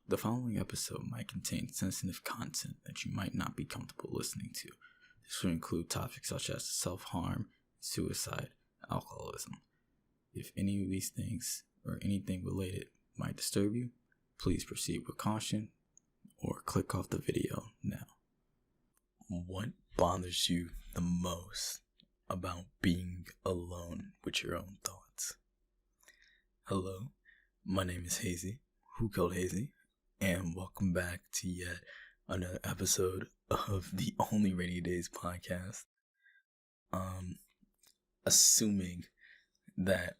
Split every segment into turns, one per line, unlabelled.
The following episode might contain sensitive content that you might not be comfortable listening to. This will include topics such as self-harm, suicide, alcoholism. If any of these things or anything related might disturb you, please proceed with caution or click off the video now. What bothers you the most about being alone with your own thoughts? Hello, my name is Hazy, Who Killed Hazy, and welcome back to yet another episode of the Only Rainy Days podcast. Assuming that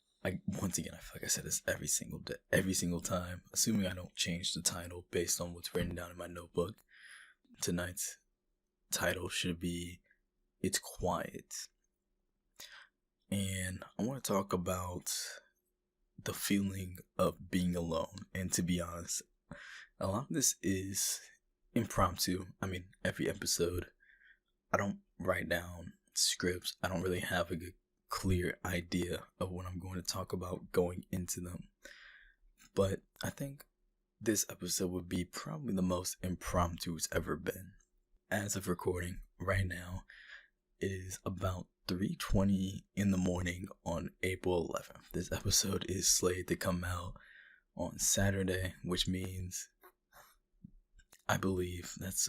once again, I feel like I said this every single time. Assuming I don't change the title based on what's written down in my notebook, tonight's title should be "It's Quiet," and I want to talk about the feeling of being alone. And to be honest, a lot of this is impromptu. I mean, every episode, I don't write down scripts. I don't really have a good, clear idea of what I'm going to talk about going into them. But I think this episode would be probably the most impromptu it's ever been. As of recording right now, it is about 3:20 in the morning on April 11th. This episode is slated to come out on Saturday, which means I believe that's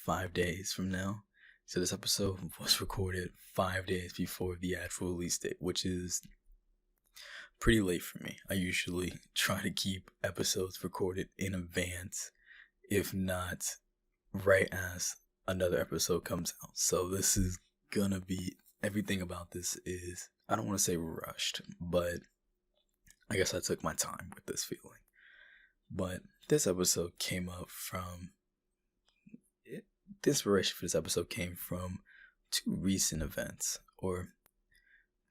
5 days from now. So this episode was recorded 5 days before the actual release date, which is pretty late for me. I usually try to keep episodes recorded in advance, if not right as another episode comes out. So this is gonna be, everything about this is, I don't want to say rushed, but I guess I took my time with this feeling. But this episode came up from, the inspiration for this episode came from two recent events, or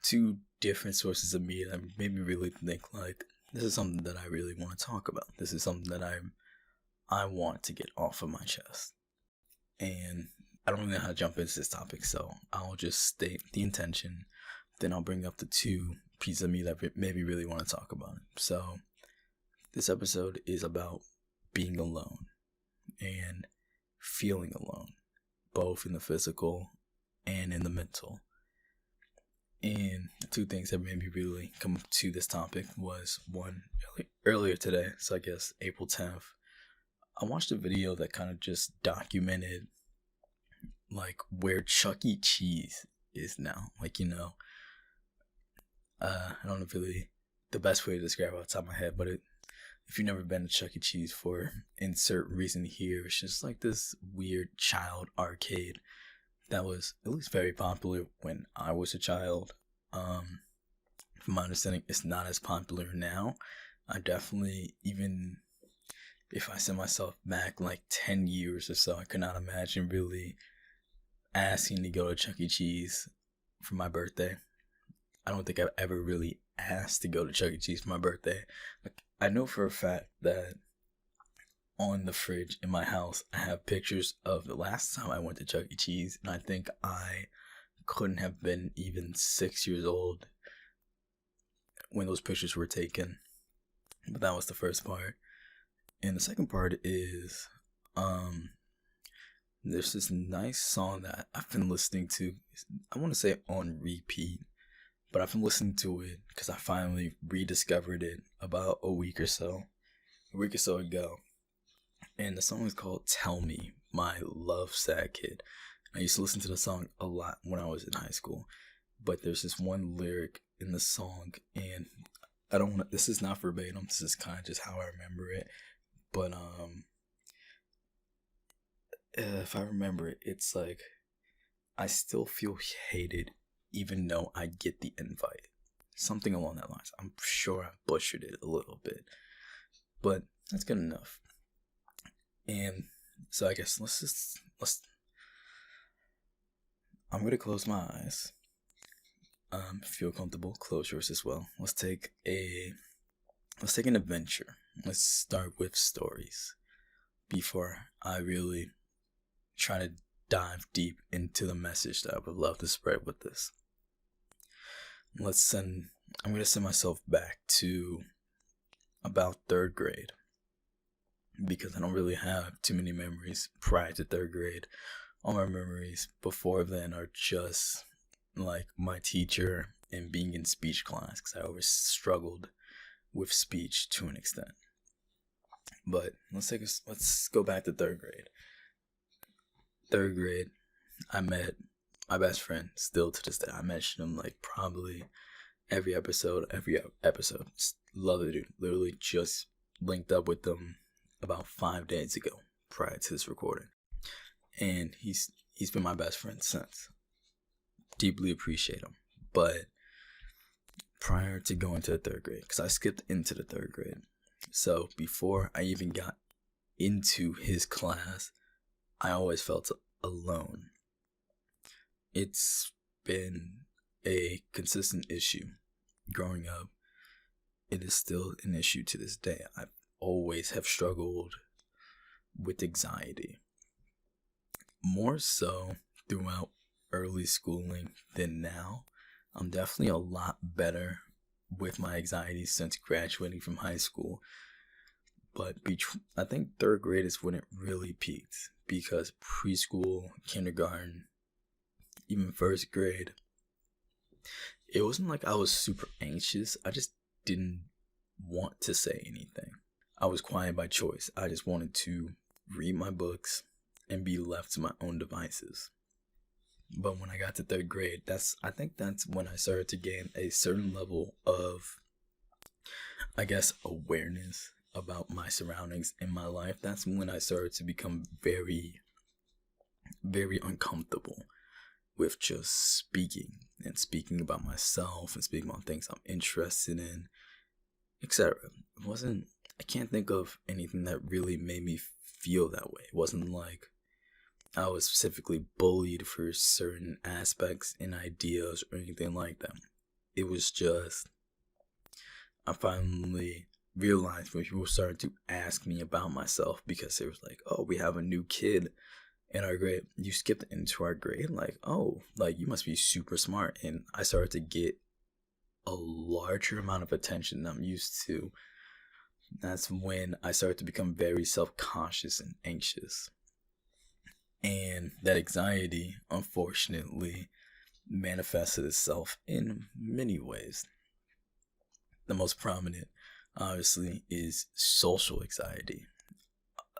two different sources of media that made me really think, like, this is something that I really want to talk about. This is something that I want to get off of my chest. And I don't really know how to jump into this topic, so I'll just state the intention, then I'll bring up the two pieces of me that maybe really want to talk about it. So this episode is about being alone and feeling alone, both in the physical and in the mental. And the two things that made me really come to this topic was, one, earlier today, so I guess April 10th, I watched a video that kind of just documented like where Chuck E. Cheese is now. Like, I don't know really the best way to describe it off the top of my head, but if you've never been to Chuck E. Cheese for insert reason here, it's just like this weird child arcade that was at least very popular when I was a child. From my understanding, it's not as popular now. I definitely, even if I send myself back like 10 years or so, I could not imagine really asking to go to Chuck E. Cheese for my birthday. I don't think I've ever really asked to go to Chuck E. Cheese for my birthday. Like, I know for a fact that on the fridge in my house, I have pictures of the last time I went to Chuck E. Cheese, and I think I couldn't have been even 6 years old when those pictures were taken. But that was the first part. And the second part is, there's this nice song that I've been listening to, I want to say on repeat, but I've been listening to it because I finally rediscovered it about a week or so ago. And the song is called "Tell Me," My Love Sad Kid. I used to listen to the song a lot when I was in high school, but there's this one lyric in the song, and this is not verbatim, this is kind of just how I remember it, but if I remember it, it's like, I still feel hated even though I get the invite. Something along that lines. I'm sure I butchered it a little bit, but that's good enough. And so I guess I'm going to close my eyes. Feel comfortable, close yours as well. Let's take an adventure. Let's start with stories before I really try to dive deep into the message that I would love to spread with this. I'm going to send myself back to about third grade. because I don't really have too many memories prior to third grade. All my memories before then are just like my teacher and being in speech class, because I always struggled with speech to an extent. But let's go back to third grade. Third grade, I met my best friend still to this day. I mention him like probably every episode. Love the dude. Literally just linked up with them about 5 days ago prior to this recording. And he's been my best friend since. Deeply appreciate him. But prior to going to the third grade, because I skipped into the third grade. So before I even got into his class, I always felt alone. It's been a consistent issue growing up. It is still an issue to this day. I always have struggled with anxiety. More so throughout early schooling than now. I'm definitely a lot better with my anxiety since graduating from high school. But I think third grade is when it really peaked, because preschool, kindergarten, even first grade, it wasn't like I was super anxious. I just didn't want to say anything. I was quiet by choice. I just wanted to read my books and be left to my own devices. But when I got to third grade, I think that's when I started to gain a certain level of, I guess, awareness about my surroundings in my life. That's when I started to become very, very uncomfortable with just speaking about myself and speaking about things I'm interested in, etc. I can't think of anything that really made me feel that way. It wasn't like I was specifically bullied for certain aspects and ideas or anything like that. It was just, I finally realized when people started to ask me about myself, because it was like, oh, we have a new kid in our grade. You skipped into our grade? Like, oh, like you must be super smart. And I started to get a larger amount of attention than I'm used to. That's when I started to become very self-conscious and anxious. And that anxiety, unfortunately, manifested itself in many ways. The most prominent, obviously, is social anxiety.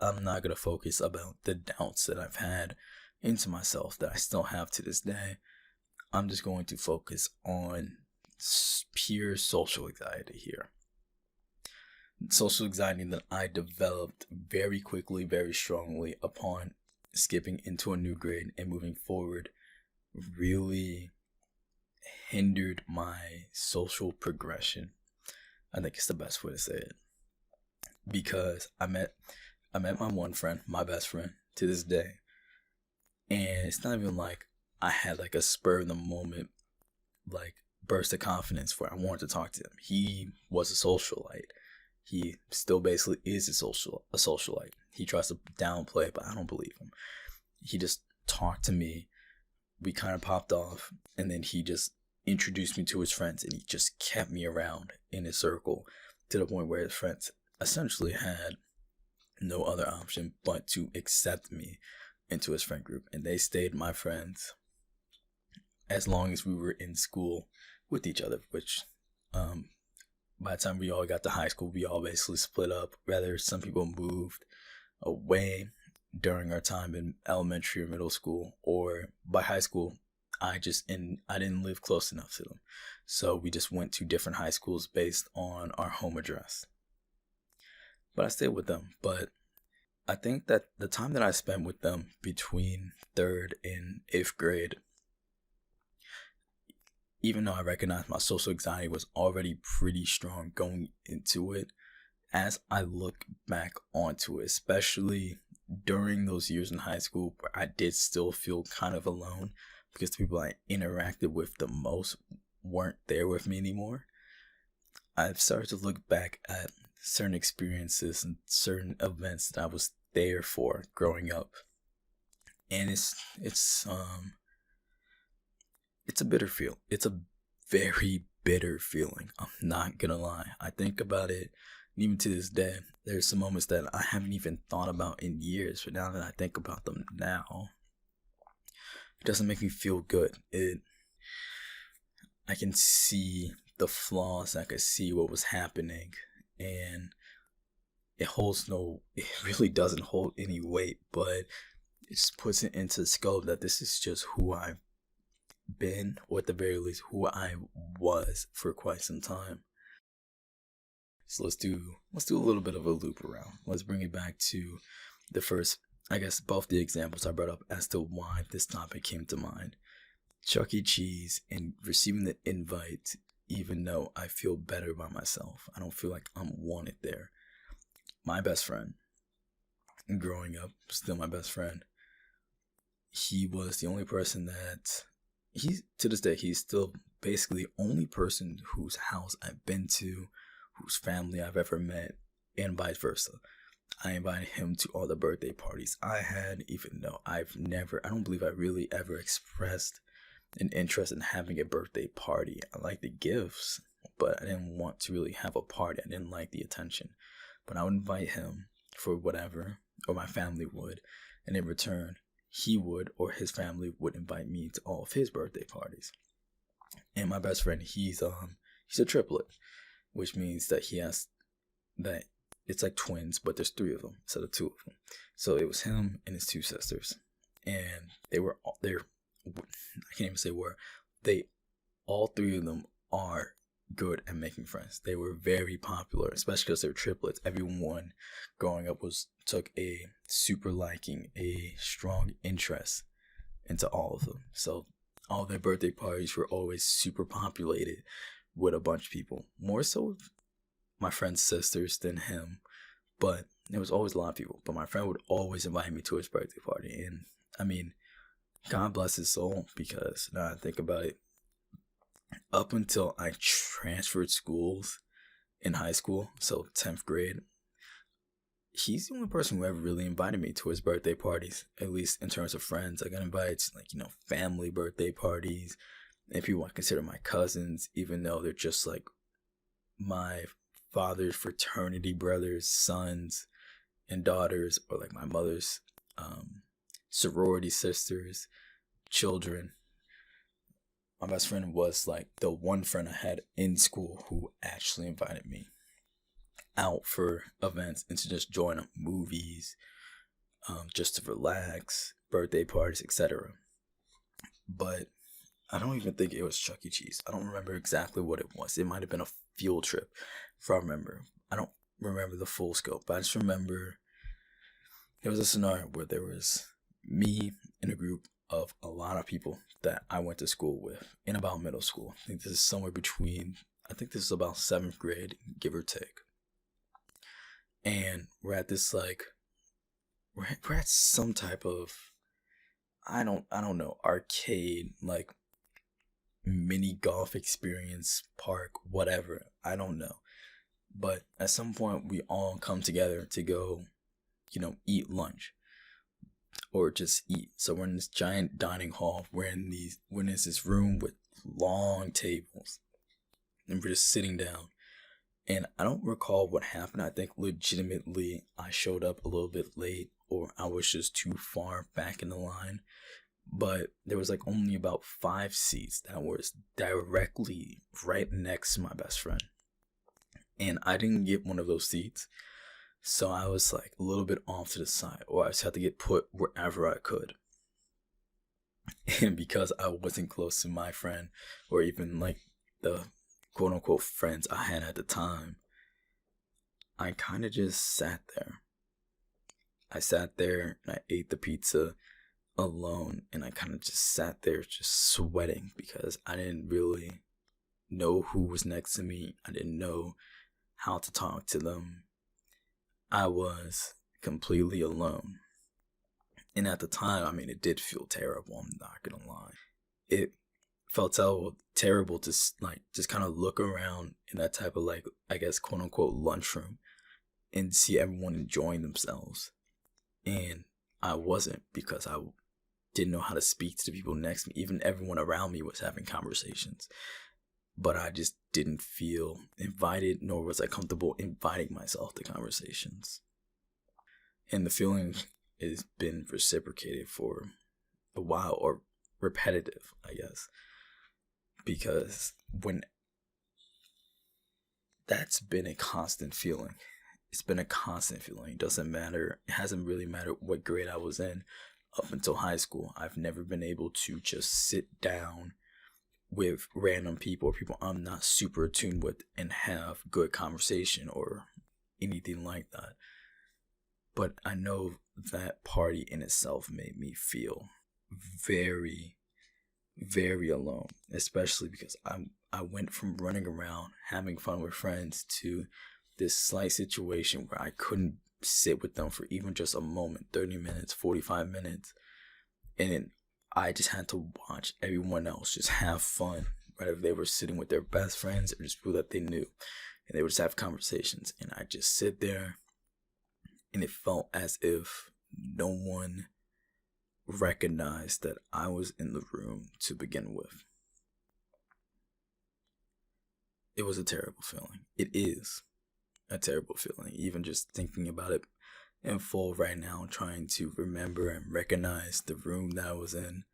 I'm not going to focus about the doubts that I've had into myself that I still have to this day. I'm just going to focus on pure social anxiety here. Social anxiety that I developed very quickly, very strongly upon skipping into a new grade and moving forward, really hindered my social progression. I think it's the best way to say it. Because I met my one friend, my best friend, to this day. And it's not even like I had like a spur in the moment, like burst of confidence where I wanted to talk to him. He was a socialite. He still basically is a socialite. He tries to downplay it, but I don't believe him. He just talked to me. We kind of popped off, and then he just introduced me to his friends, and he just kept me around in his circle to the point where his friends essentially had no other option but to accept me into his friend group. And they stayed my friends as long as we were in school with each other, which by the time we all got to high school, we all basically split up. Rather, some people moved away during our time in elementary or middle school, or by high school, I didn't live close enough to them. So we just went to different high schools based on our home address. But I stayed with them. But I think that the time that I spent with them between 3rd and 8th grade, even though I recognized my social anxiety was already pretty strong going into it, as I look back onto it, especially during those years in high school where I did still feel kind of alone because the people I interacted with the most weren't there with me anymore, I've started to look back at certain experiences and certain events that I was there for growing up. And it's a bitter feel. It's a very bitter feeling. I'm not gonna lie. I think about it Even to this day, there's some moments that I haven't even thought about in years, but now that I think about them now, it doesn't make me feel good. I can see the flaws, I can see what was happening, and it really doesn't hold any weight, but it just puts it into scope that this is just who I've been, or at the very least, who I was for quite some time. So let's do a little bit of a loop around. Let's bring it back to the first, I guess, both the examples I brought up as to why this topic came to mind. Chuck E. Cheese and receiving the invite, even though I feel better by myself. I don't feel like I'm wanted there. My best friend, growing up, still my best friend, he was the only person that, to this day, he's still basically the only person whose house I've been to, whose family I've ever met, and vice versa. I invited him to all the birthday parties I had, even though I don't believe I really ever expressed an interest in having a birthday party. I like the gifts, but I didn't want to really have a party. I didn't like the attention. But I would invite him for whatever, or my family would, and in return, he would, or his family would invite me to all of his birthday parties. And my best friend, he's a triplet, which means that that it's like twins, but there's 3 of them instead of 2 of them. So it was him and his 2 sisters, and I can't even say were. All 3 of them are good at making friends. They were very popular, especially because they were triplets. Everyone growing up took a super liking, a strong interest into all of them. So all their birthday parties were always super populated with a bunch of people. More so my friend's sisters than him, but there was always a lot of people. But my friend would always invite me to his birthday party, and I mean, God bless his soul, because now I think about it, up until I transferred schools in high school, so 10th grade, he's the only person who ever really invited me to his birthday parties, at least in terms of friends. I got invited to, family birthday parties, and people I consider my cousins, even though they're just like my father's fraternity brothers, sons and daughters, or like my mother's sorority sisters, children. My best friend was like the one friend I had in school who actually invited me out for events and to just join up movies, just to relax, birthday parties, etc. But I don't even think it was Chuck E. Cheese. I don't remember exactly what it was. It might have been a field trip, if I remember. I don't remember the full scope, but I just remember there was a scenario where there was me in a group of a lot of people that I went to school with in about middle school. I think this is about 7th grade, give or take. And we're at this we're at some type of, I don't know, arcade, like mini golf experience park, whatever. I don't know. But at some point we all come together to go, eat lunch. Or just eat. So we're in this giant dining hall. We're in this room with long tables, and we're just sitting down. And I don't recall what happened. I think legitimately I showed up a little bit late, or I was just too far back in the line. But there was only about 5 seats that was directly right next to my best friend, and I didn't get one of those seats. So I was a little bit off to the side, or I just had to get put wherever I could. And because I wasn't close to my friend, or even the quote unquote friends I had at the time, I kind of just sat there. I sat there and I ate the pizza alone, and I kind of just sat there just sweating because I didn't really know who was next to me. I didn't know how to talk to them. I was completely alone. And at the time, it did feel terrible, I'm not gonna lie. It felt terrible to just kind of look around in that type of I guess quote unquote lunchroom and see everyone enjoying themselves. And I wasn't, because I didn't know how to speak to the people next to me. Even everyone around me was having conversations. but I just didn't feel invited, nor was I comfortable inviting myself to conversations. And the feeling has been reciprocated for a while, or repetitive, I guess, because when that's been a constant feeling. It's been a constant feeling. It doesn't matter. It hasn't really mattered what grade I was in up until high school. I've never been able to just sit down with random people or people I'm not super attuned with and have good conversation or anything like that. But I know that party in itself made me feel very, very alone, especially because I went from running around having fun with friends to this slight situation where I couldn't sit with them for even just a moment, 30 minutes, 45 minutes. And I just had to watch everyone else just have fun, whether they were sitting with their best friends or just people that they knew. And they would just have conversations. And I just sit there, and it felt as if no one recognized that I was in the room to begin with. It was a terrible feeling. It is a terrible feeling, even just thinking about it in full right now, trying to remember and recognize the room that I was in.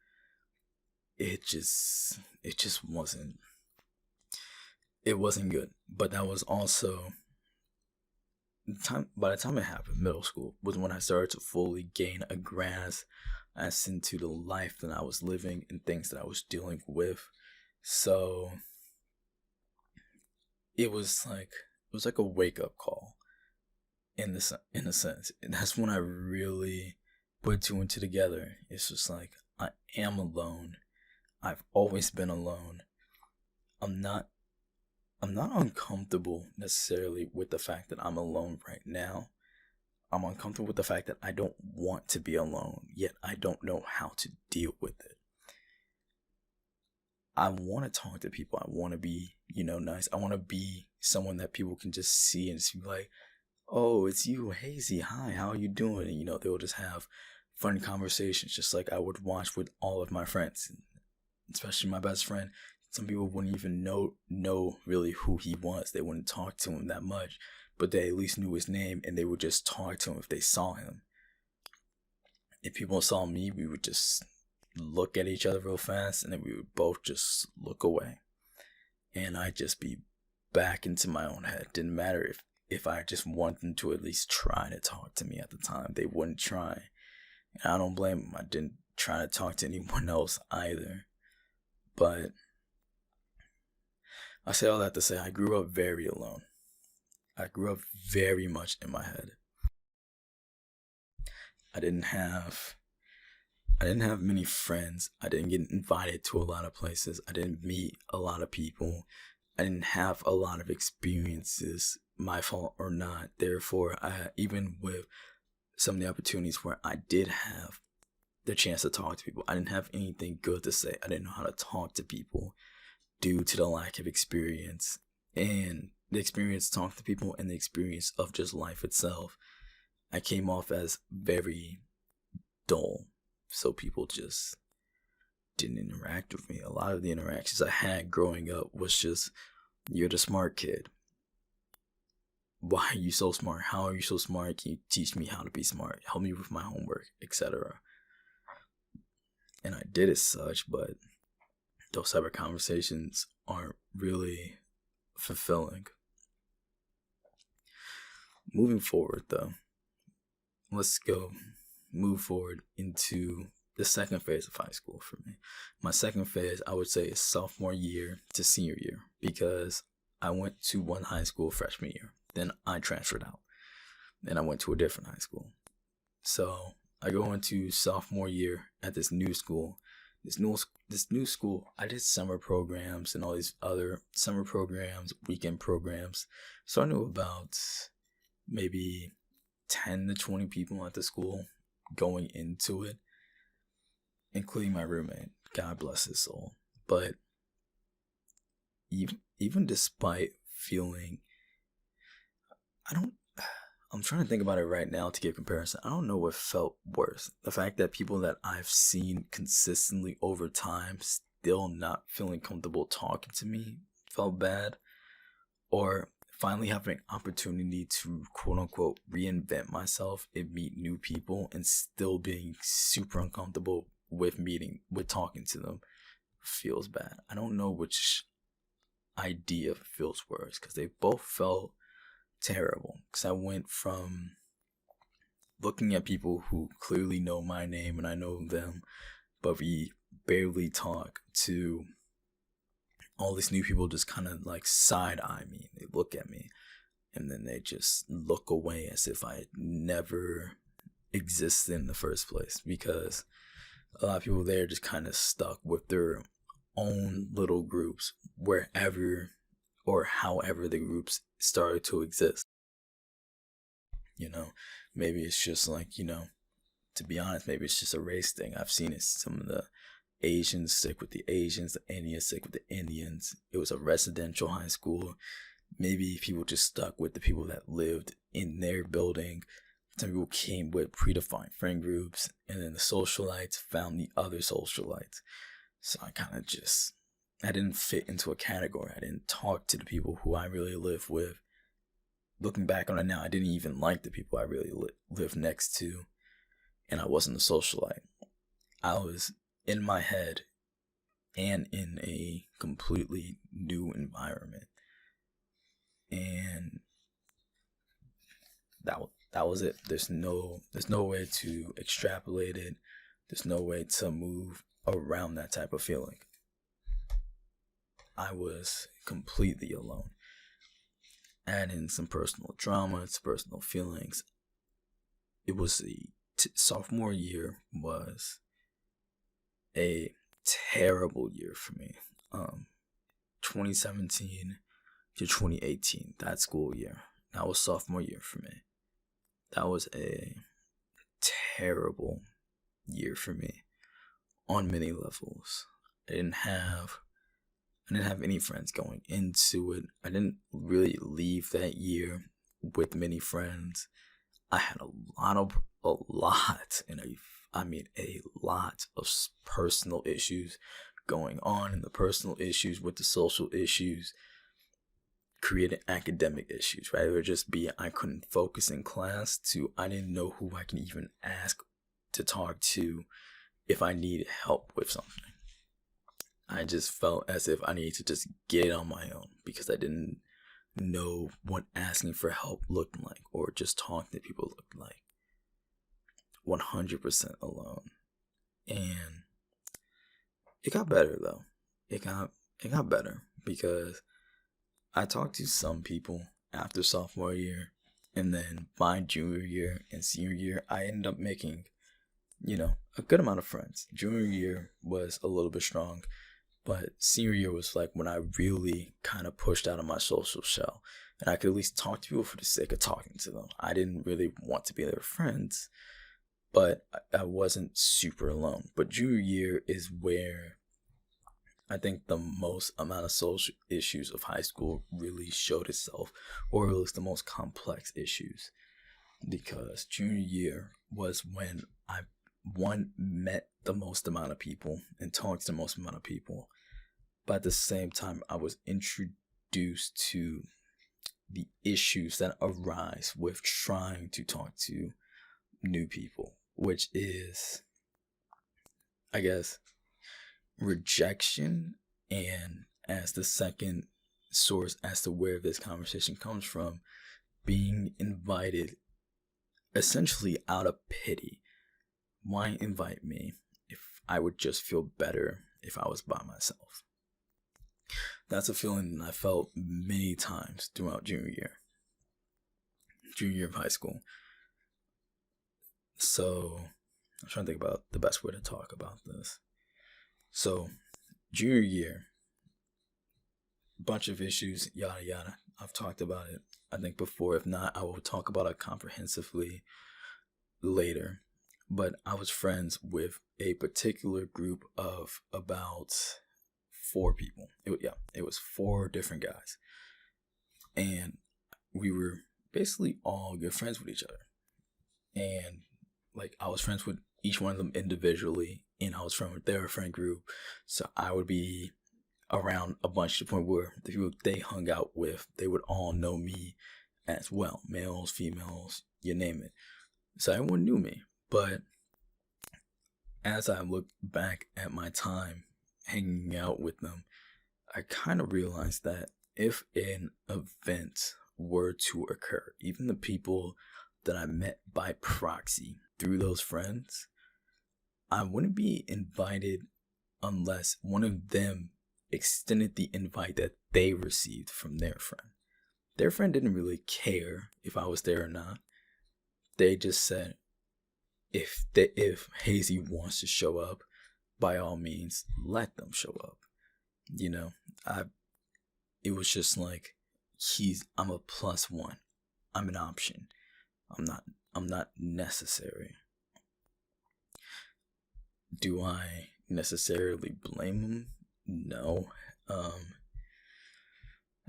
It just wasn't good. But that was also by the time it happened, middle school was when I started to fully gain a grasp as into the life that I was living and things that I was dealing with. So it was like a wake up call in a sense. And that's when I really put two and two together. It's just like, I am alone. I've always been alone. I'm not uncomfortable necessarily with the fact that I'm alone right now. I'm uncomfortable with the fact that I don't want to be alone, yet I don't know how to deal with it. I want to talk to people. I want to be, nice. I want to be someone that people can just see and just be like, oh, it's you, Hazy. Hi, how are you doing? And, they'll just have fun conversations, just like I would watch with all of my friends, especially my best friend. Some people wouldn't even know really who he was. They wouldn't talk to him that much, but they at least knew his name, and they would just talk to him if they saw him. If people saw me, we would just look at each other real fast, and then we would both just look away. And I'd just be back into my own head. Didn't matter if I just wanted them to at least try to talk to me at the time. They wouldn't try. And I don't blame them. I didn't try to talk to anyone else either. But I say all that to say I grew up very alone. I grew up very much in my head. I didn't have many friends. I didn't get invited to a lot of places. I didn't meet a lot of people. I didn't have a lot of experiences, my fault or not. Therefore, even with some of the opportunities where I did have the chance to talk to people, I didn't have anything good to say. I didn't know how to talk to people due to the lack of experience, and the experience to talk to people and the experience of just life itself. I came off as very dull, so people just didn't interact with me. A lot of the interactions I had growing up was just, you're the smart kid. Why are you so smart? How are you so smart? Can you teach me how to be smart? Help me with my homework, etc. And I did as such, but those type of conversations aren't really fulfilling. Moving forward, though, let's move forward into the second phase of high school for me. My second phase, I would say, is sophomore year to senior year, because I went to one high school freshman year. Then I transferred out. Then I went to a different high school. So I go into sophomore year at this new school. This new school, I did summer programs and all these other summer programs, weekend programs. So I knew about maybe 10 to 20 people at the school going into it, including my roommate. God bless his soul. But even despite feeling, I'm trying to think about it right now to give comparison. I don't know what felt worse. The fact that people that I've seen consistently over time still not feeling comfortable talking to me felt bad, or finally having an opportunity to quote unquote reinvent myself and meet new people and still being super uncomfortable with talking to them feels bad. I don't know which idea feels worse because they both felt terrible. Because I went from looking at people who clearly know my name and I know them, but we barely talk, to all these new people just kind of like side eye me. They look at me and then they just look away as if I had never existed in the first place, because a lot of people there just kind of stuck with their own little groups wherever or however the groups started to exist. Maybe it's just like, to be honest, maybe it's just a race thing. I've seen it. Some of the Asians stick with the Asians, the Indians stick with the Indians. It was a residential high school. Maybe people just stuck with the people that lived in their building. Some people came with predefined friend groups, and then the socialites found the other socialites. So I didn't fit into a category. I didn't talk to the people who I really live with. Looking back on it now, I didn't even like the people I really lived next to, and I wasn't a socialite. I was in my head and in a completely new environment, and that was it. There's no way to extrapolate it. There's no way to move around that type of feeling. I was completely alone. Add in some personal drama, some personal feelings. It was sophomore year was a terrible year for me. 2017 to 2018, that school year, that was sophomore year for me. That was a terrible year for me on many levels. I didn't have any friends going into it. I didn't really leave that year with many friends. I had a lot of personal issues going on, and the personal issues with the social issues created academic issues, right? It would just be I couldn't focus in class, to I didn't know who I can even ask to talk to if I needed help with something. I just felt as if I needed to just get it on my own, because I didn't know what asking for help looked like or just talking to people looked like. 100% alone. And it got better though. It got better because I talked to some people after sophomore year, and then by junior year and senior year, I ended up making, a good amount of friends. Junior year was a little bit strong, but senior year was like when I really kind of pushed out of my social shell, and I could at least talk to people for the sake of talking to them. I didn't really want to be their friends, but I wasn't super alone. But junior year is where I think the most amount of social issues of high school really showed itself, or at least the most complex issues, because junior year was when I met the most amount of people and talked to the most amount of people, but at the same time I was introduced to the issues that arise with trying to talk to new people, which is, I guess, rejection, and as the second source as to where this conversation comes from, being invited essentially out of pity. Why invite me if I would just feel better if I was by myself? That's a feeling that I felt many times throughout junior year of high school. So I'm trying to think about the best way to talk about this. So junior year, bunch of issues, yada yada. I've talked about it, I think, before. If not, I will talk about it comprehensively later. But I was friends with a particular group of about 4 people. It was 4 different guys, and we were basically all good friends with each other. And like, I was friends with each one of them individually, and I was friends with their friend group. So I would be around a bunch to the point where the people they hung out with, they would all know me as well. Males, females, you name it. So everyone knew me. But as I look back at my time hanging out with them, I kind of realized that if an event were to occur, even the people that I met by proxy through those friends, I wouldn't be invited unless one of them extended the invite that they received from their friend. Their friend didn't really care if I was there or not. They just said, if Hazy wants to show up, by all means, let them show up. You know, it was just like, I'm a plus one. I'm an option. I'm not necessary. Do I necessarily blame him? No.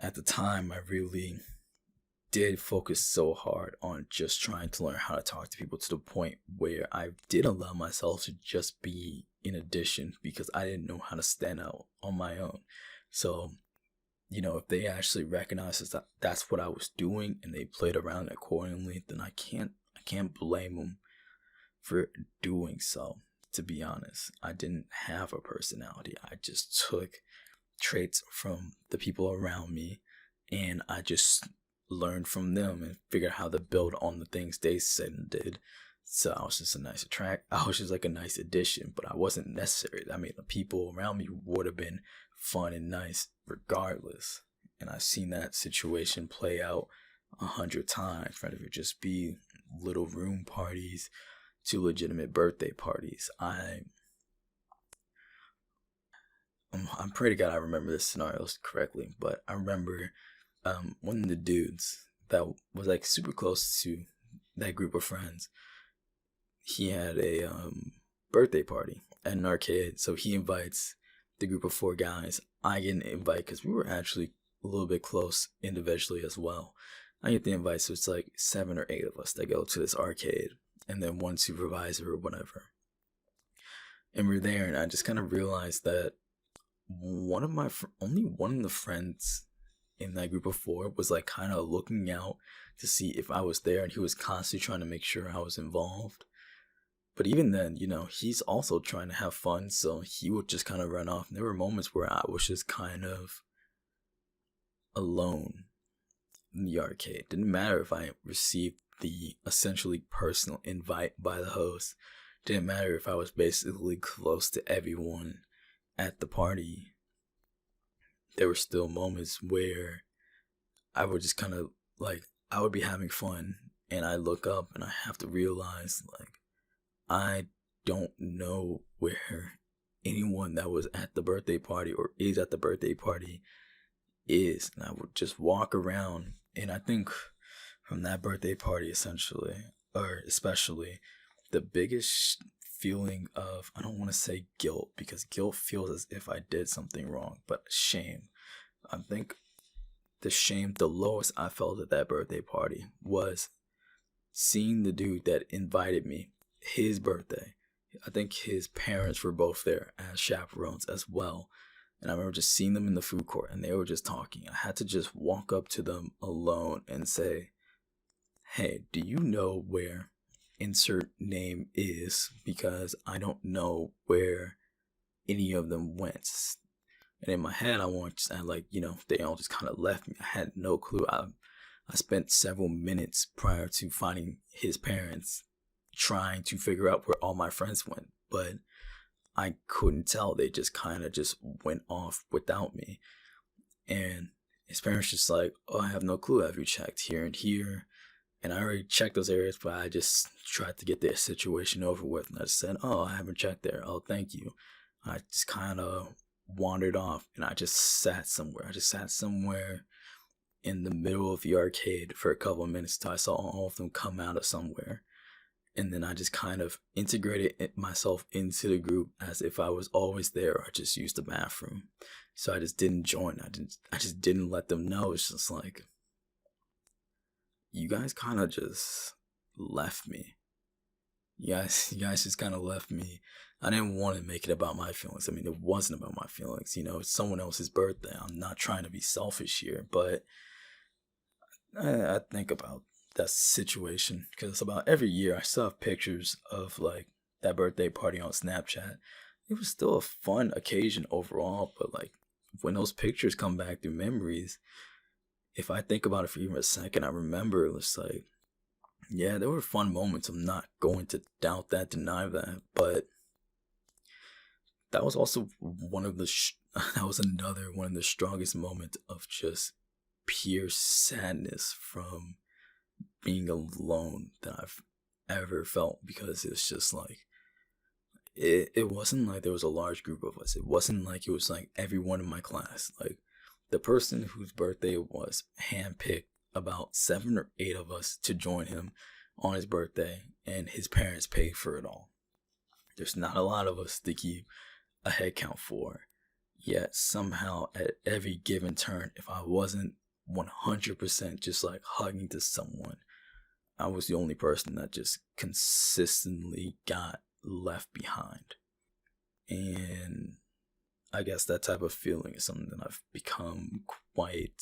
At the time, I really did focus so hard on just trying to learn how to talk to people, to the point where I did allow myself to just be an addition because I didn't know how to stand out on my own. So, if they actually recognize that that's what I was doing and they played around accordingly, then I can't blame them for doing so. To be honest, I didn't have a personality. I just took traits from the people around me, and I just learned from them and figured out how to build on the things they said and did. So I was just I was just like a nice addition, but I wasn't necessary. I mean, the people around me would have been fun and nice regardless. And I've seen that situation play out 100 times, whether it just be little room parties to legitimate birthday parties. I'm pretty God I remember this scenarios correctly, but I remember one of the dudes that was like super close to that group of friends. He had a birthday party at an arcade, so he invites the group of 4 guys. I get an invite because we were actually a little bit close individually as well. I get the invite, so it's like 7 or 8 of us that go to this arcade, and then one supervisor or whatever. And we're there, and I just kind of realized that only one of the friends in that group of 4 was like kind of looking out to see if I was there, and he was constantly trying to make sure I was involved. But even then, he's also trying to have fun, so he would just kind of run off. And there were moments where I was just kind of alone in the arcade. Didn't matter if I received the essentially personal invite by the host. Didn't matter if I was basically close to everyone at the party. There were still moments where I would just kind of I would be having fun, and I look up and I have to realize I don't know where anyone that was at the birthday party or is at the birthday party is. And I would just walk around, and I think from that birthday party especially, the biggest feeling of, I don't want to say guilt, because guilt feels as if I did something wrong, but shame. I think the lowest I felt at that birthday party was seeing the dude that invited me, his birthday. I think his parents were both there as chaperones as well. And I remember just seeing them in the food court, and they were just talking. I had to just walk up to them alone and say, hey, do you know where insert name is? Because I don't know where any of them went. And in my head, they all just kind of left me. I had no clue. I spent several minutes prior to finding his parents trying to figure out where all my friends went, but I couldn't tell. They just kind of just went off without me. And his parents just like, oh, I have no clue. Have you checked here and here? And I already checked those areas, but I just tried to get their situation over with. And I just said, oh, I haven't checked there. Oh, thank you. I just kind of wandered off, and I just sat somewhere. I just sat somewhere in the middle of the arcade for a couple of minutes till I saw all of them come out of somewhere. And then I just kind of integrated myself into the group as if I was always there, or just used the bathroom. So I just didn't join. I just didn't let them know. It's just like, you guys kind of just left me. you guys just kind of left me. I didn't want to make it about my feelings. I mean, it wasn't about my feelings. It's someone else's birthday. I'm not trying to be selfish here, but I think about that situation because about every year I still have pictures of like that birthday party on Snapchat. It was still a fun occasion overall, but like when those pictures come back through memories, if I think about it for even a second, I remember it's like, yeah, there were fun moments. I'm not going to doubt that, deny that, but that was also one of the that was another one of the strongest moments of just pure sadness from being alone that I've ever felt, because it's just like it wasn't like there was a large group of us. It wasn't like it was like everyone in my class. Like the person whose birthday it was handpicked about 7 or 8 of us to join him on his birthday, and his parents paid for it all. There's not a lot of us to keep a head count for. Yet somehow at every given turn, if I wasn't 100% just like hugging to someone, I was the only person that just consistently got left behind. And I guess that type of feeling is something that I've become quite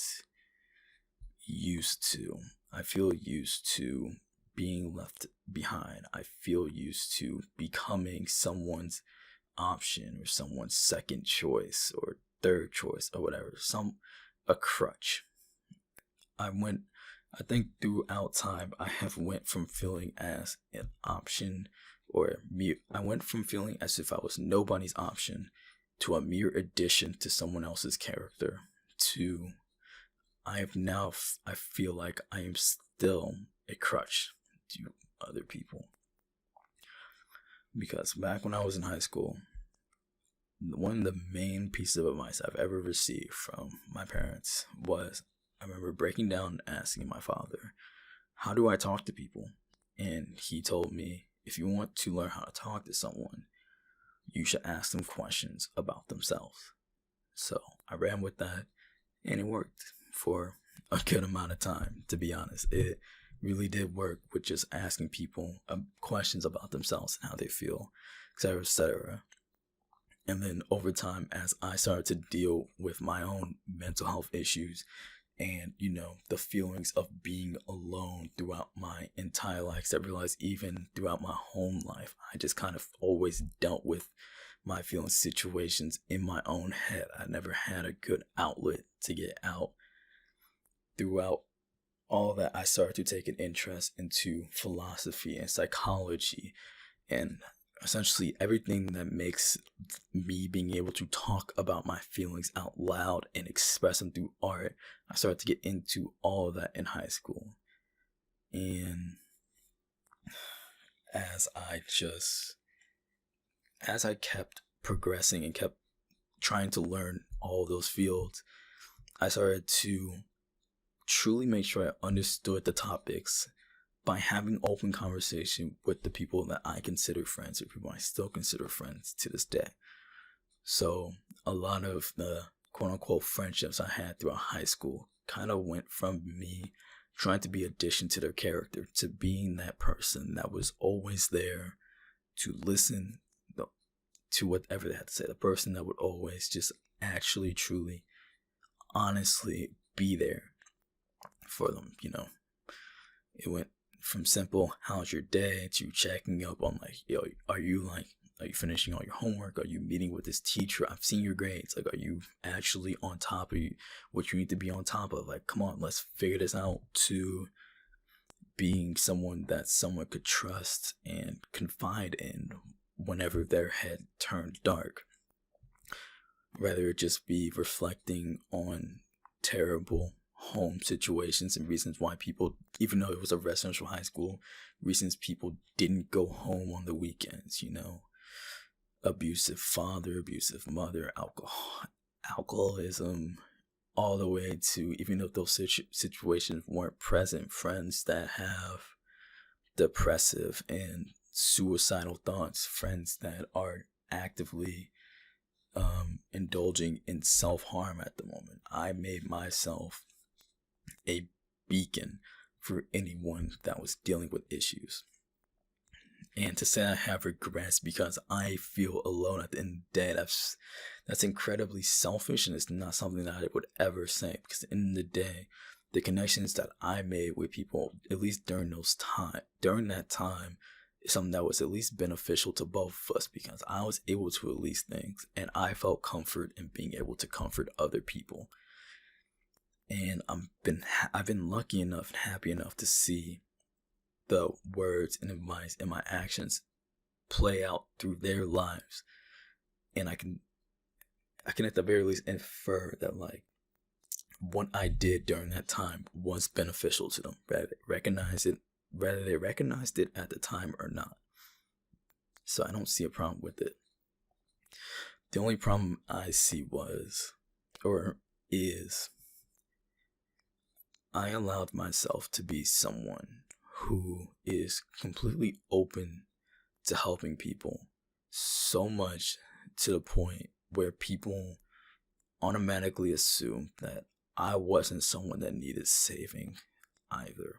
used to. I feel used to being left behind. I feel used to becoming someone's option or someone's second choice or third choice or whatever. A crutch. I think throughout time I have went from feeling as an option or mere I went from feeling as if I was nobody's option to a mere addition to someone else's character to I feel like I am still a crutch to other people. Because back when I was in high school, one of the main pieces of advice I've ever received from my parents was, I remember breaking down and asking my father, how do I talk to people? And he told me, if you want to learn how to talk to someone, you should ask them questions about themselves. So I ran with that, and it worked for a good amount of time, to be honest. It really did work with just asking people questions about themselves and how they feel, etc., etc. And then over time, as I started to deal with my own mental health issues and, the feelings of being alone throughout my entire life, I realized even throughout my home life, I just kind of always dealt with my feeling situations in my own head. I never had a good outlet to get out. Throughout all that, I started to take an interest into philosophy and psychology and essentially everything that makes me being able to talk about my feelings out loud and express them through art. I started to get into all of that in high school. And as I kept progressing and kept trying to learn all those fields, I started to truly make sure I understood the topics by having open conversation with the people that I consider friends, or people I still consider friends to this day. So a lot of the quote unquote friendships I had throughout high school kind of went from me trying to be addition to their character to being that person that was always there to listen to whatever they had to say. The person that would always just actually, truly, honestly be there for them. It went from simple "how's your day" to checking up on like, yo, are you finishing all your homework? Are you meeting with this teacher? I've seen your grades. Like, are you actually on top of what you need to be on top of? Like, come on, let's figure this out. To being someone that someone could trust and confide in whenever their head turned dark. Rather it just be reflecting on terrible home situations and reasons why people, even though it was a residential high school, reasons people didn't go home on the weekends, abusive father, abusive mother, alcoholism, all the way to, even if those situations weren't present, friends that have depressive and suicidal thoughts, friends that are actively indulging in self-harm at the moment. I made myself a beacon for anyone that was dealing with issues. And to say I have regrets because I feel alone at the end of the day, that's incredibly selfish, and it's not something that I would ever say. Because at the end of the day, the connections that I made with people, at least during that time, is something that was at least beneficial to both of us, because I was able to release things, and I felt comfort in being able to comfort other people. And I've been lucky enough and happy enough to see the words and advice and my actions play out through their lives. And I can at the very least infer that, like, what I did during that time was beneficial to them, whether they recognized it at the time or not. So I don't see a problem with it. The only problem I see is I allowed myself to be someone who is completely open to helping people, so much to the point where people automatically assume that I wasn't someone that needed saving either.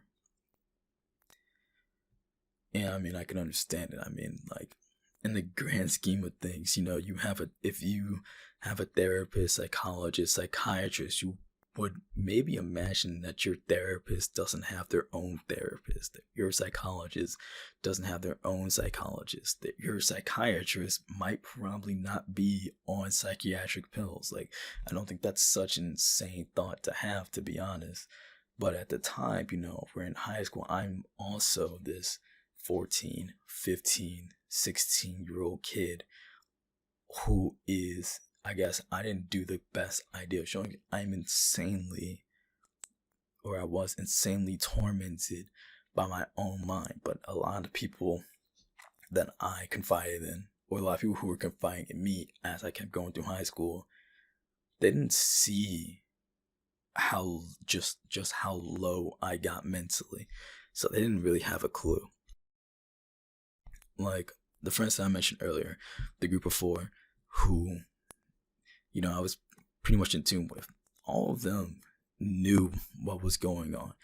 And I mean, I can understand it. I mean, like, in the grand scheme of things, if you have a therapist, psychologist, psychiatrist, you would maybe imagine that your therapist doesn't have their own therapist, that your psychologist doesn't have their own psychologist, that your psychiatrist might probably not be on psychiatric pills. Like, I don't think that's such an insane thought to have, to be honest. But at the time, we're in high school, I'm also this 14, 15, 16-year-old kid who is, I guess I didn't do the best idea of showing I was insanely tormented by my own mind. But a lot of people that I confided in, or a lot of people who were confiding in me as I kept going through high school, they didn't see how just how low I got mentally. So they didn't really have a clue. Like, the friends that I mentioned earlier, the group of 4 who, I was pretty much in tune with, all of them knew what was going on.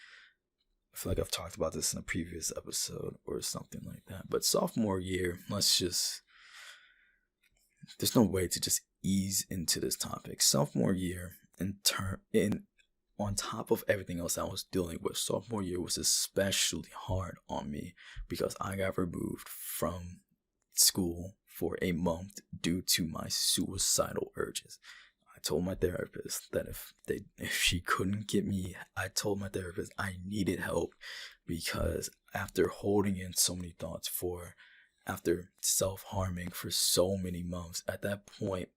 I feel like I've talked about this in a previous episode or something like that. But sophomore year, there's no way to just ease into this topic. Sophomore year, on top of everything else I was dealing with, sophomore year was especially hard on me because I got removed from school for a month due to my suicidal urges. I told my therapist that if she couldn't get me, I told my therapist I needed help, because after holding in so many thoughts after self-harming for so many months, at that point,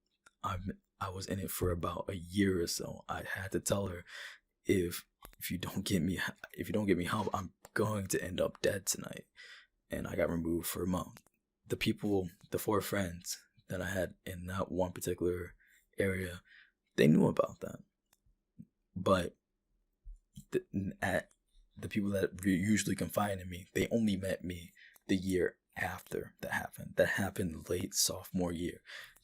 I was in it for about a year or so. I had to tell her, if you don't get me help, I'm going to end up dead tonight. And I got removed for a month. The 4 friends that I had in that one particular area, they knew about that. But the people that usually confide in me, they only met me the year after that happened. That happened late sophomore year.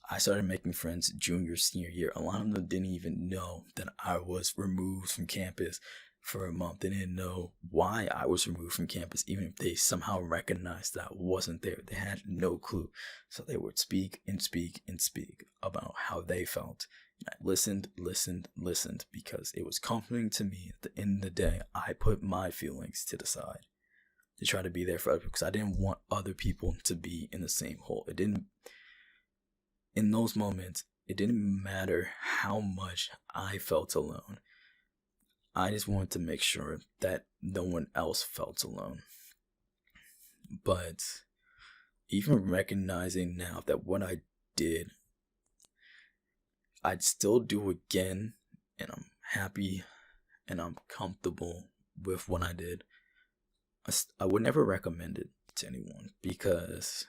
I started making friends junior, senior year. A lot of them didn't even know that I was removed from campus for a month. They didn't know why I was removed from campus, even if they somehow recognized that I wasn't there. They had no clue. So they would speak and speak and speak about how they felt. And I listened, because it was comforting to me. At the end of the day, I put my feelings to the side to try to be there for other people, because I didn't want other people to be in the same hole. In those moments, it didn't matter how much I felt alone. I just wanted to make sure that no one else felt alone. But even recognizing now that what I did, I'd still do again, and I'm happy and I'm comfortable with what I did, I would never recommend it to anyone, because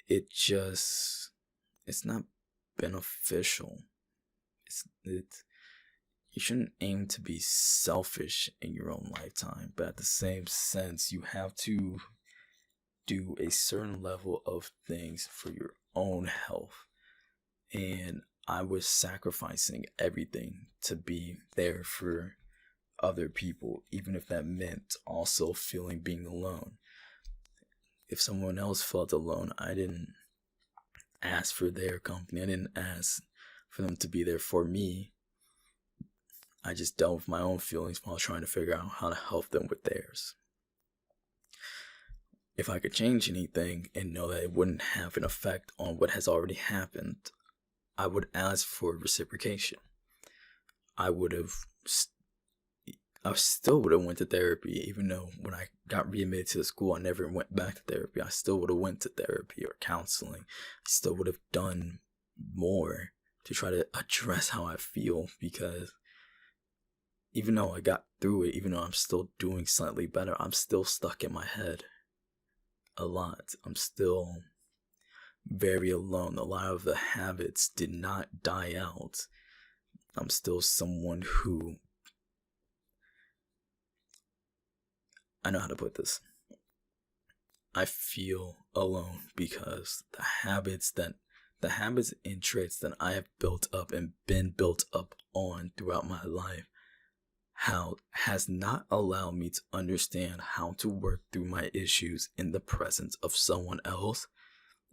it's not beneficial. You shouldn't aim to be selfish in your own lifetime, but at the same sense, you have to do a certain level of things for your own health. And I was sacrificing everything to be there for other people, even if that meant also being alone. if someone else felt alone, I didn't ask for their company. I didn't ask for them to be there for me. I just dealt with my own feelings while trying to figure out how to help them with theirs. If I could change anything and know that it wouldn't have an effect on what has already happened, I would ask for reciprocation. I still would have went to therapy, even though when I got readmitted to the school, I never went back to therapy. I still would have went to therapy or counseling. I still would have done more to try to address how I feel, because even though I got through it, even though I'm still doing slightly better, I'm still stuck in my head a lot. I'm still very alone. A lot of the habits did not die out. I'm still someone who, I know how to put this. I feel alone because the habits and traits that I have built up and been built up on throughout my life has not allowed me to understand how to work through my issues in the presence of someone else,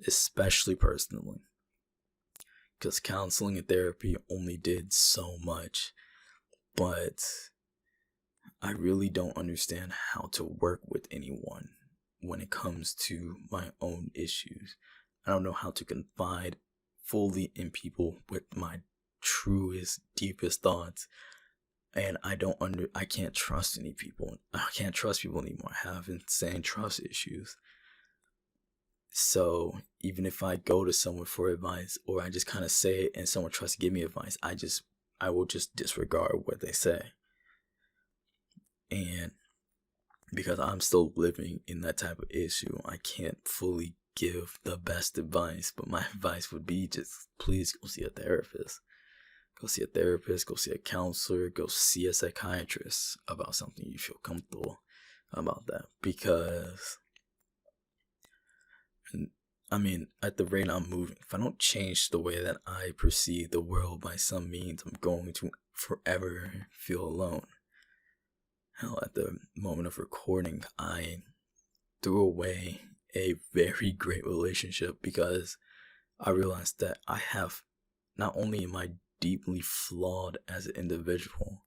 especially personally. Because counseling and therapy only did so much, but I really don't understand how to work with anyone when it comes to my own issues. I don't know how to confide fully in people with my truest, deepest thoughts. And I can't trust any people. I can't trust people anymore. I have insane trust issues. So even if I go to someone for advice, or I just kind of say it and someone tries to give me advice, I will just disregard what they say. And because I'm still living in that type of issue, I can't fully give the best advice. But my advice would be, just please go see a therapist. Go see a therapist, go see a counselor, go see a psychiatrist about something you feel comfortable about that. Because, I mean, at the rate I'm moving, if I don't change the way that I perceive the world by some means, I'm going to forever feel alone. Hell, at the moment of recording, I threw away a very great relationship because I realized that I have, not only am I deeply flawed as an individual,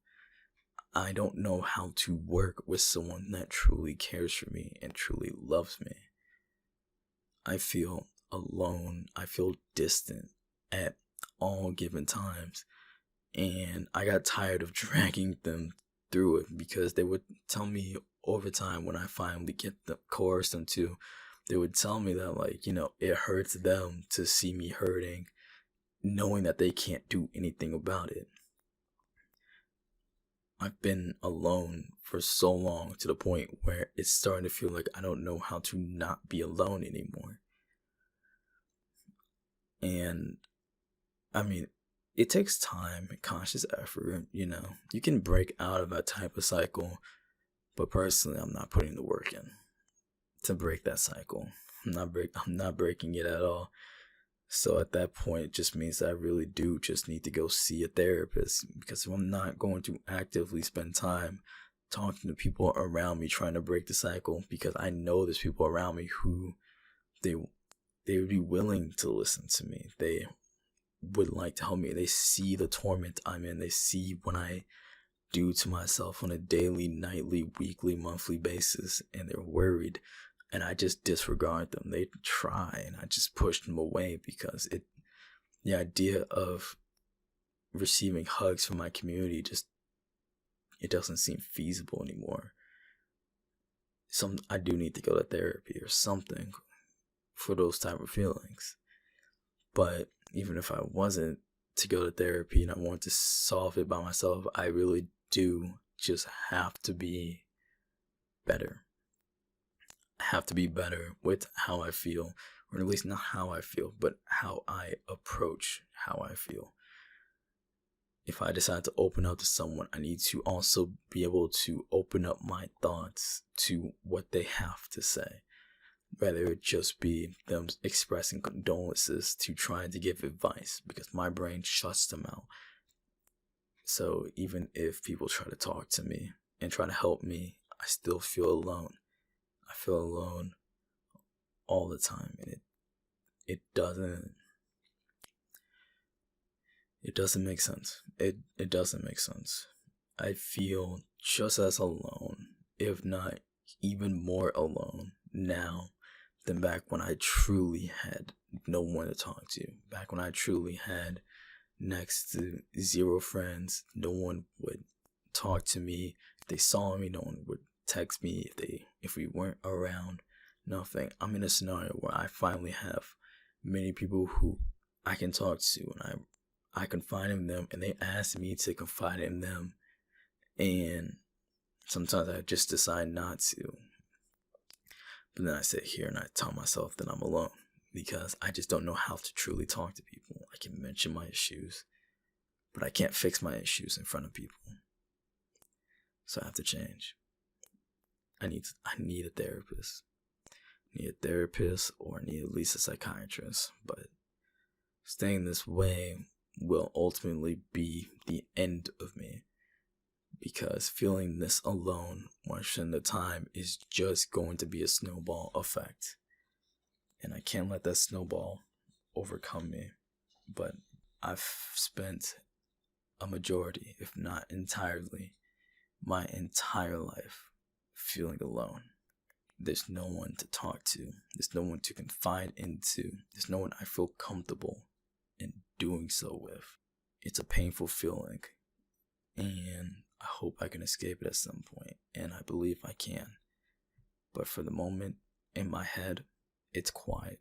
I don't know how to work with someone that truly cares for me and truly loves me. I feel alone. I feel distant at all given times. And I got tired of dragging them through it, because they would tell me over time, when I finally coerced them to, they would tell me that, like, it hurts them to see me hurting, knowing that they can't do anything about it. I've been alone for so long, to the point where it's starting to feel like I don't know how to not be alone anymore. And I mean, it takes time and conscious effort. You can break out of that type of cycle, but personally, I'm not putting the work in to break that cycle. I'm not breaking it at all. So at that point, it just means that I really do just need to go see a therapist, because if I'm not going to actively spend time talking to people around me trying to break the cycle, because I know there's people around me who they would be willing to listen to me. They would like to help me. They see the torment I'm in. They see what I do to myself on a daily, nightly, weekly, monthly basis, and they're worried. And I just disregard them. They try, and I just push them away, because the idea of receiving hugs from my community it doesn't seem feasible anymore. I do need to go to therapy or something for those type of feelings. But even if I wasn't to go to therapy and I wanted to solve it by myself, I really do just have to be better. I have to be better with how I feel, or at least not how I feel, but how I approach how I feel. If I decide to open up to someone, I need to also be able to open up my thoughts to what they have to say. Rather it just be them expressing condolences to trying to give advice, because my brain shuts them out. So even if people try to talk to me and try to help me, I still feel alone. I feel alone all the time, and it doesn't make sense. It doesn't make sense. I feel just as alone, if not even more alone now than back when I truly had no one to talk to. Back when I truly had next to zero friends. No one would talk to me. If they saw me, no one would text me if we weren't around. Nothing. I'm in a scenario where I finally have many people who I can talk to, and I confide in them, and they ask me to confide in them, and sometimes I just decide not to. But then I sit here and I tell myself that I'm alone because I just don't know how to truly talk to people. I can mention my issues, but I can't fix my issues in front of people. So I have to change. I need a therapist. I need a therapist, or I need at least a psychiatrist. But staying this way will ultimately be the end of me, because feeling this alone much of the time is just going to be a snowball effect. And I can't let that snowball overcome me. But I've spent a majority, if not entirely, my entire life feeling alone. There's no one to talk to. There's no one to confide into. There's no one I feel comfortable in doing so with. It's a painful feeling, and I hope I can escape it at some point, and I believe I can. But for the moment, in my head, it's quiet.